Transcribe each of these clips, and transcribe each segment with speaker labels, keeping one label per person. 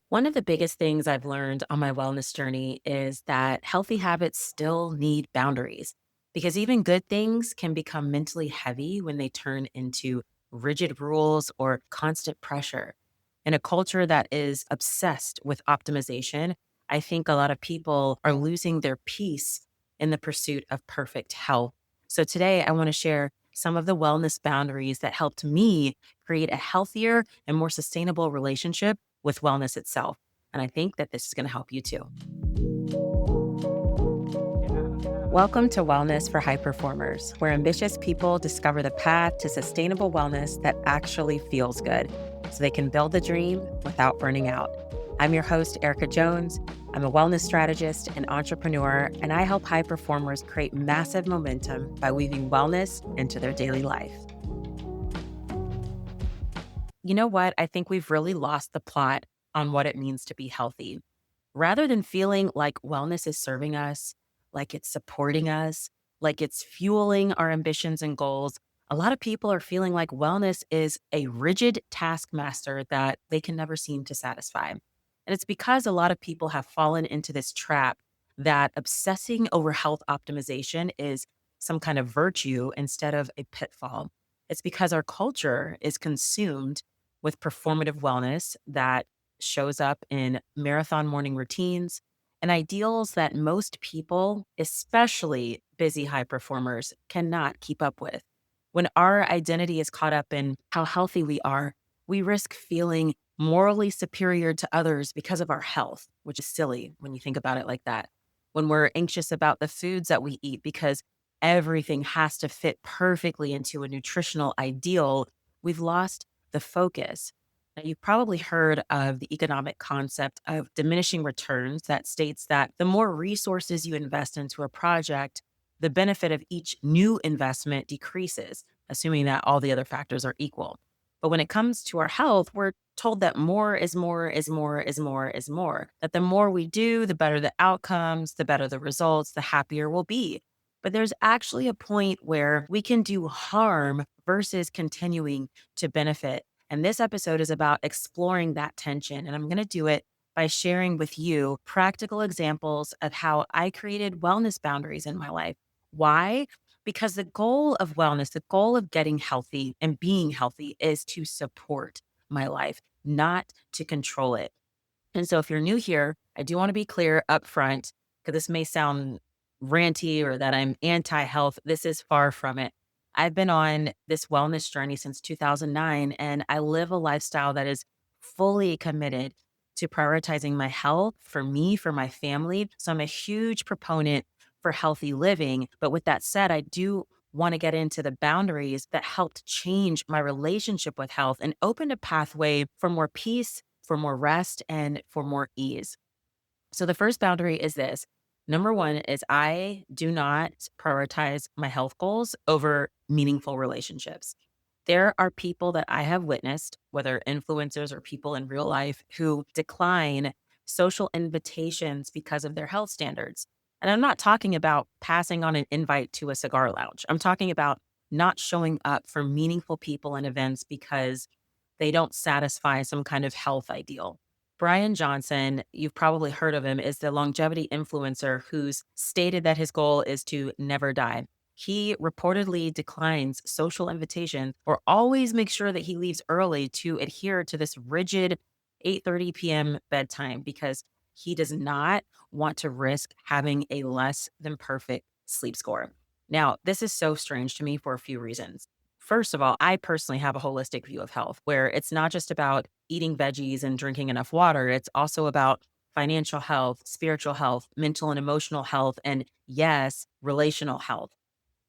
Speaker 1: One of the biggest things I've learned on my wellness journey is that healthy habits still need boundaries because even good things can become mentally heavy when they turn into rigid rules or constant pressure. In a culture that is obsessed with optimization, I think a lot of people are losing their peace in the pursuit of perfect health. So today I want to share some of the wellness boundaries that helped me create a healthier and more sustainable relationship with wellness itself. And I think that this is going to help you too. Welcome to Wellness for High Performers, where ambitious people discover the path to sustainable wellness that actually feels good so they can build the dream without burning out. I'm your host, Erica Jones. I'm a wellness strategist and entrepreneur, and I help high performers create massive momentum by weaving wellness into their daily life. You know what? I think we've really lost the plot on what it means to be healthy. Rather than feeling like wellness is serving us, like it's supporting us, like it's fueling our ambitions and goals, a lot of people are feeling like wellness is a rigid taskmaster that they can never seem to satisfy. And it's because a lot of people have fallen into this trap that obsessing over health optimization is some kind of virtue instead of a pitfall. It's because our culture is consumed with performative wellness that shows up in marathon morning routines and ideals that most people, especially busy high performers, cannot keep up with. When our identity is caught up in how healthy we are, we risk feeling morally superior to others because of our health, which is silly when you think about it like that. When we're anxious about the foods that we eat because everything has to fit perfectly into a nutritional ideal, we've lost the focus. Now, you've probably heard of the economic concept of diminishing returns that states that the more resources you invest into a project, the benefit of each new investment decreases, assuming that all the other factors are equal. But when it comes to our health, we're told that more is more is more is more is more. That the more we do, the better the outcomes, the better the results, the happier we'll be. But there's actually a point where we can do harm versus continuing to benefit. And this episode is about exploring that tension. And I'm going to do it by sharing with you practical examples of how I created wellness boundaries in my life. Why? Because the goal of wellness, the goal of getting healthy and being healthy is to support my life, not to control it. And so if you're new here, I do want to be clear up front because this may sound ranty or that I'm anti health. This is far from it. I've been on this wellness journey since 2009, and I live a lifestyle that is fully committed to prioritizing my health for me, for my family. So I'm a huge proponent for healthy living. But with that said, I do want to get into the boundaries that helped change my relationship with health and opened a pathway for more peace, for more rest, and for more ease. So the first boundary is this. Number one is I do not prioritize my health goals over meaningful relationships. There are people that I have witnessed, whether influencers or people in real life, who decline social invitations because of their health standards. And I'm not talking about passing on an invite to a cigar lounge. I'm talking about not showing up for meaningful people and events because they don't satisfy some kind of health ideal. Brian Johnson, you've probably heard of him, is the longevity influencer who's stated that his goal is to never die. He reportedly declines social invitations or always makes sure that he leaves early to adhere to this rigid 8:30 p.m. bedtime because he does not want to risk having a less than perfect sleep score. Now, this is so strange to me for a few reasons. First of all, I personally have a holistic view of health where it's not just about eating veggies and drinking enough water. It's also about financial health, spiritual health, mental and emotional health, and yes, relational health.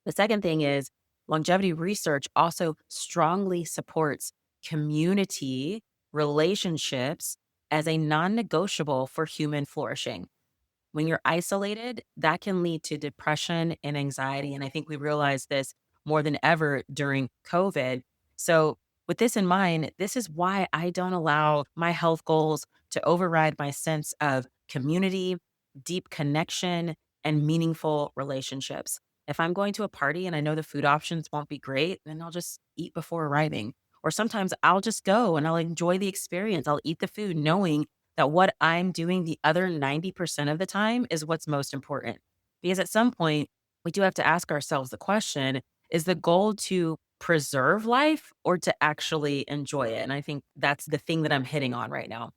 Speaker 1: The second thing is longevity research also strongly supports community relationships as a non negotiable for human flourishing. When you're isolated, that can lead to depression and anxiety. And I think we realize this more than ever during COVID. So, with this in mind, this is why I don't allow my health goals to override my sense of community, deep connection, and meaningful relationships. If I'm going to a party and I know the food options won't be great, then I'll just eat before arriving. Or sometimes I'll just go and I'll enjoy the experience. I'll eat the food knowing that what I'm doing the other 90% of the time is what's most important. Because at some point, we do have to ask ourselves the question, is the goal to preserve life or to actually enjoy it? And I think that's the thing that I'm hitting on right now.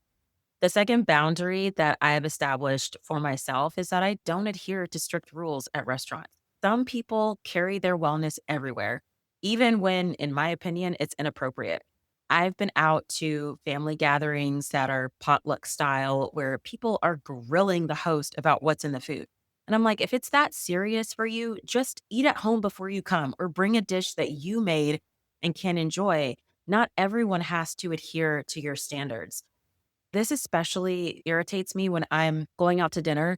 Speaker 1: The second boundary that I have established for myself is that I don't adhere to strict rules at restaurants. Some people carry their wellness everywhere, even when, in my opinion, it's inappropriate. I've been out to family gatherings that are potluck style where people are grilling the host about what's in the food. And I'm like, if it's that serious for you, just eat at home before you come or bring a dish that you made and can enjoy. Not everyone has to adhere to your standards. This especially irritates me when I'm going out to dinner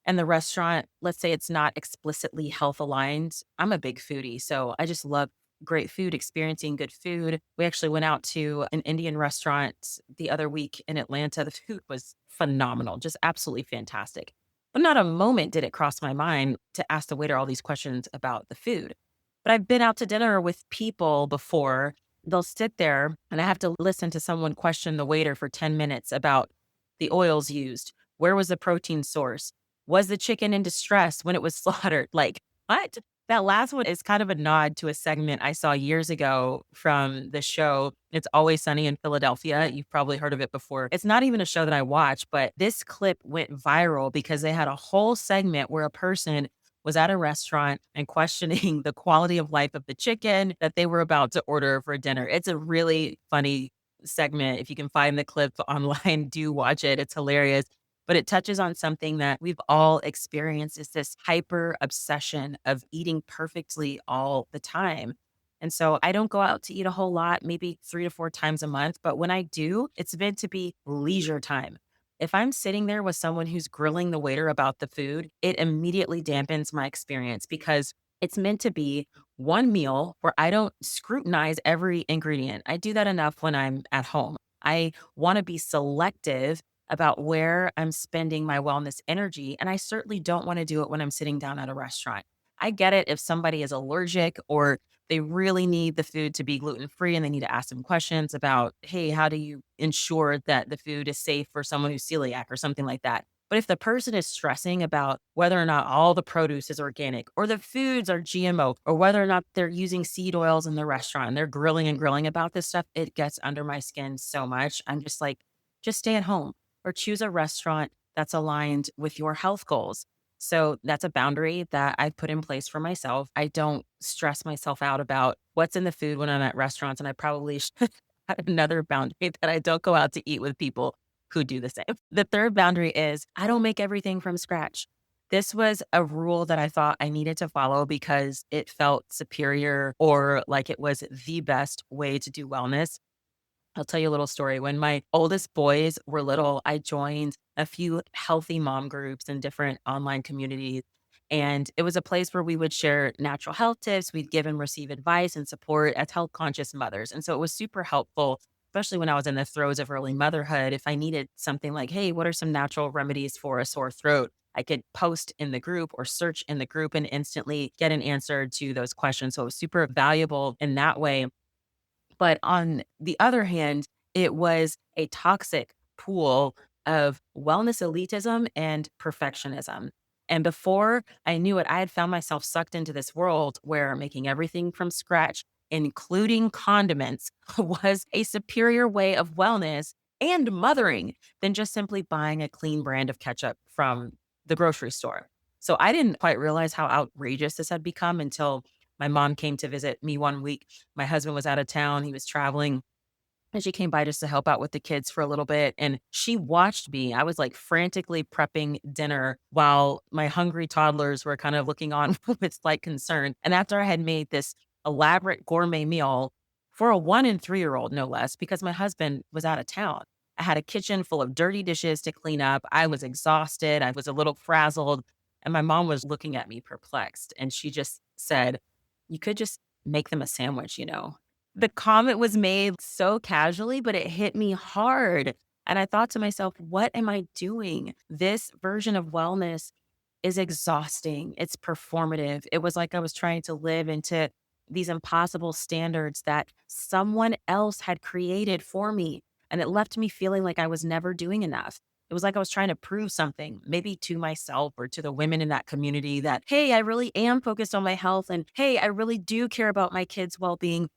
Speaker 1: and the restaurant, let's say it's not explicitly health aligned. I'm a big foodie, so I just love great food, experiencing good food. We actually went out to an Indian restaurant the other week in Atlanta. The food was phenomenal, just absolutely fantastic. But not a moment did it cross my mind to ask the waiter all these questions about the food. But I've been out to dinner with people before. They'll sit there and I have to listen to someone question the waiter for 10 minutes about the oils used. Where was the protein source? Was the chicken in distress when it was slaughtered? Like, what? That last one is kind of a nod to a segment I saw years ago from the show It's Always Sunny in Philadelphia. You've probably heard of it before. It's not even a show that I watch, but this clip went viral because they had a whole segment where a person was at a restaurant and questioning the quality of life of the chicken that they were about to order for dinner. It's a really funny segment. If you can find the clip online, do watch it. It's hilarious, but it touches on something that we've all experienced is this hyper obsession of eating perfectly all the time. And so I don't go out to eat a whole lot, maybe 3 to 4 times a month. But when I do, it's meant to be leisure time. If I'm sitting there with someone who's grilling the waiter about the food, it immediately dampens my experience because it's meant to be one meal where I don't scrutinize every ingredient. I do that enough when I'm at home. I want to be selective about where I'm spending my wellness energy. And I certainly don't want to do it when I'm sitting down at a restaurant. I get it if somebody is allergic or they really need the food to be gluten free and they need to ask some questions about, hey, how do you ensure that the food is safe for someone who's celiac or something like that. But if the person is stressing about whether or not all the produce is organic or the foods are GMO or whether or not they're using seed oils in the restaurant and they're grilling and grilling about this stuff, it gets under my skin so much. I'm just like, just stay at home or choose a restaurant that's aligned with your health goals. So that's a boundary that I've put in place for myself. I don't stress myself out about what's in the food when I'm at restaurants. And I probably should add another boundary that I don't go out to eat with people who do the same. The third boundary is I don't make everything from scratch. This was a rule that I thought I needed to follow because it felt superior or like it was the best way to do wellness. I'll tell you a little story. When my oldest boys were little, I joined a few healthy mom groups in different online communities. And it was a place where we would share natural health tips. We'd give and receive advice and support as health conscious mothers. And so it was super helpful, especially when I was in the throes of early motherhood. If I needed something like, hey, what are some natural remedies for a sore throat? I could post in the group or search in the group and instantly get an answer to those questions. So it was super valuable in that way. But on the other hand, it was a toxic pool of wellness elitism and perfectionism. And before I knew it, I had found myself sucked into this world where making everything from scratch, including condiments, was a superior way of wellness and mothering than just simply buying a clean brand of ketchup from the grocery store. So I didn't quite realize how outrageous this had become until my mom came to visit me one week. My husband was out of town, he was traveling, and she came by just to help out with the kids for a little bit, and she watched me. I was, like, frantically prepping dinner while my hungry toddlers were kind of looking on with slight concern, and after I had made this elaborate gourmet meal for a 1 and 3-year-old, no less, because my husband was out of town. I had a kitchen full of dirty dishes to clean up. I was exhausted. I was a little frazzled, and my mom was looking at me perplexed, and she just said, "You could just make them a sandwich, you know?" The comment was made so casually, but it hit me hard. And I thought to myself, what am I doing? This version of wellness is exhausting. It's performative. It was like I was trying to live into these impossible standards that someone else had created for me. And it left me feeling like I was never doing enough. It was like I was trying to prove something, maybe to myself or to the women in that community that, hey, I really am focused on my health. And hey, I really do care about my kids' well being.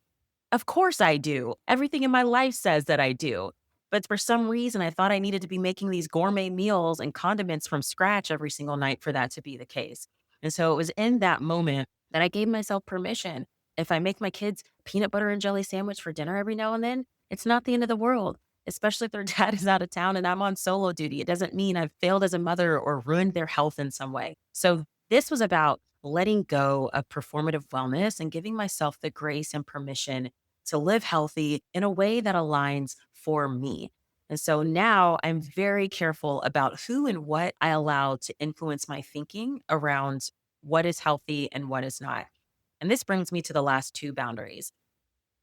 Speaker 1: Of course I do. Everything in my life says that I do. But for some reason, I thought I needed to be making these gourmet meals and condiments from scratch every single night for that to be the case. And so it was in that moment that I gave myself permission. If I make my kids peanut butter and jelly sandwich for dinner every now and then, it's not the end of the world, especially if their dad is out of town and I'm on solo duty. It doesn't mean I've failed as a mother or ruined their health in some way. So this was about letting go of performative wellness and giving myself the grace and permission to live healthy in a way that aligns for me. And so now I'm very careful about who and what I allow to influence my thinking around what is healthy and what is not. And this brings me to the last two boundaries.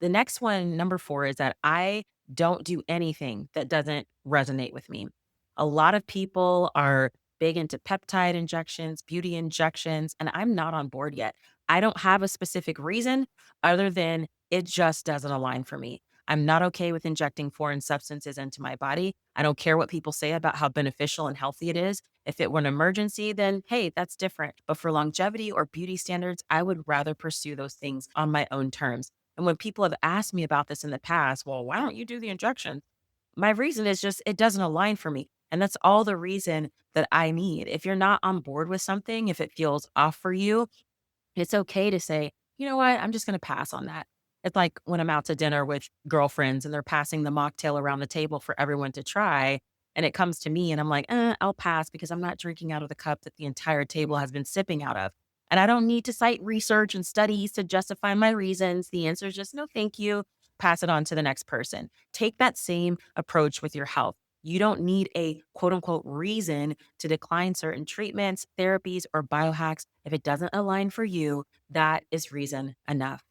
Speaker 1: The next one, number 4, is that I don't do anything that doesn't resonate with me. A lot of people are big into peptide injections, beauty injections, and I'm not on board yet. I don't have a specific reason other than it just doesn't align for me. I'm not okay with injecting foreign substances into my body. I don't care what people say about how beneficial and healthy it is. If it were an emergency, then hey, that's different. But for longevity or beauty standards, I would rather pursue those things on my own terms. And when people have asked me about this in the past, well, why don't you do the injection? My reason is just it doesn't align for me. And that's all the reason that I need. If you're not on board with something, if it feels off for you, it's okay to say, you know what? I'm just going to pass on that. It's like when I'm out to dinner with girlfriends and they're passing the mocktail around the table for everyone to try. And it comes to me and I'm like, I'll pass because I'm not drinking out of the cup that the entire table has been sipping out of. And I don't need to cite research and studies to justify my reasons. The answer is just no, thank you. Pass it on to the next person. Take that same approach with your health. You don't need a quote unquote reason to decline certain treatments, therapies, or biohacks. If it doesn't align for you, that is reason enough.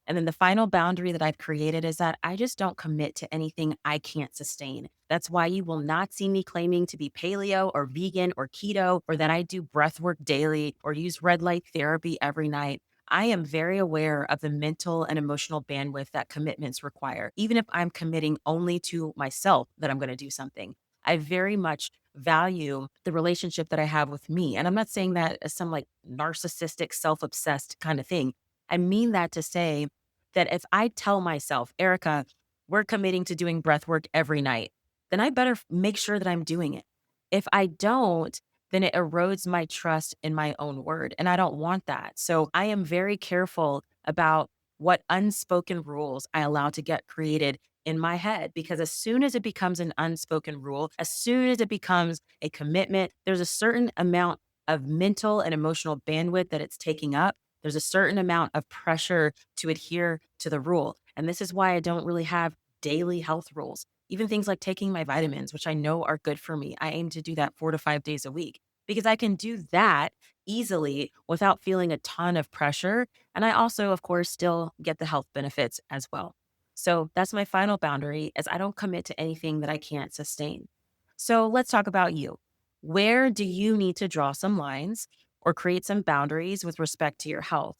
Speaker 1: And then the final boundary that I've created is that I just don't commit to anything I can't sustain. That's why you will not see me claiming to be paleo or vegan or keto or that I do breath work daily or use red light therapy every night. I am very aware of the mental and emotional bandwidth that commitments require, even if I'm committing only to myself that I'm going to do something. I very much value the relationship that I have with me. And I'm not saying that as some like narcissistic, self obsessed kind of thing. I mean that to say that if I tell myself, Erica, we're committing to doing breath work every night, then I better make sure that I'm doing it. If I don't, then it erodes my trust in my own word. And I don't want that. So I am very careful about what unspoken rules I allow to get created in my head. Because as soon as it becomes an unspoken rule, as soon as it becomes a commitment, there's a certain amount of mental and emotional bandwidth that it's taking up. There's a certain amount of pressure to adhere to the rule. And this is why I don't really have daily health rules. Even things like taking my vitamins, which I know are good for me. I aim to do that 4 to 5 days a week because I can do that easily without feeling a ton of pressure. And I also, of course, still get the health benefits as well. So that's my final boundary is I don't commit to anything that I can't sustain. So let's talk about you. Where do you need to draw some lines or create some boundaries with respect to your health?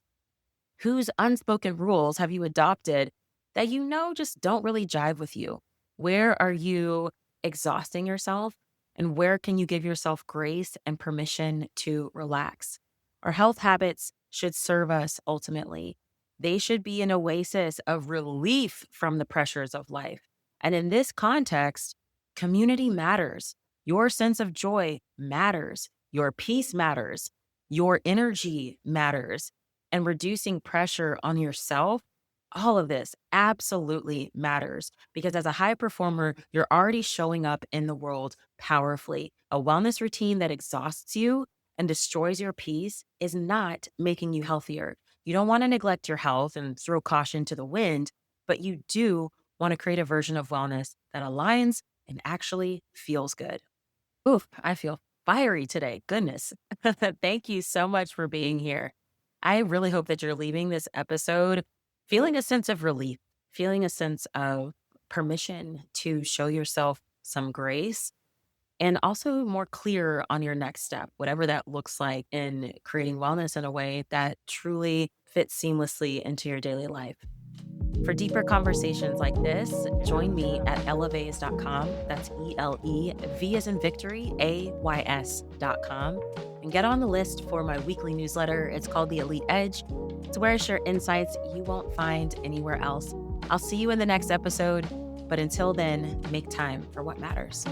Speaker 1: Whose unspoken rules have you adopted that you know just don't really jive with you? Where are you exhausting yourself? And where can you give yourself grace and permission to relax? Our health habits should serve us ultimately. They should be an oasis of relief from the pressures of life. And in this context, community matters. Your sense of joy matters. Your peace matters. Your energy matters and reducing pressure on yourself, all of this absolutely matters because as a high performer, you're already showing up in the world powerfully. A wellness routine that exhausts you and destroys your peace is not making you healthier. You don't want to neglect your health and throw caution to the wind, but you do want to create a version of wellness that aligns and actually feels good. Oof, I feel fiery today. Goodness. Thank you so much for being here. I really hope that you're leaving this episode feeling a sense of relief, feeling a sense of permission to show yourself some grace and also more clear on your next step, whatever that looks like in creating wellness in a way that truly fits seamlessly into your daily life. For deeper conversations like this, join me at elevays.com. That's ELEV as in victory, AYS.com. And get on the list for my weekly newsletter. It's called The Elite Edge. It's where I share insights you won't find anywhere else. I'll see you in the next episode. But until then, make time for what matters.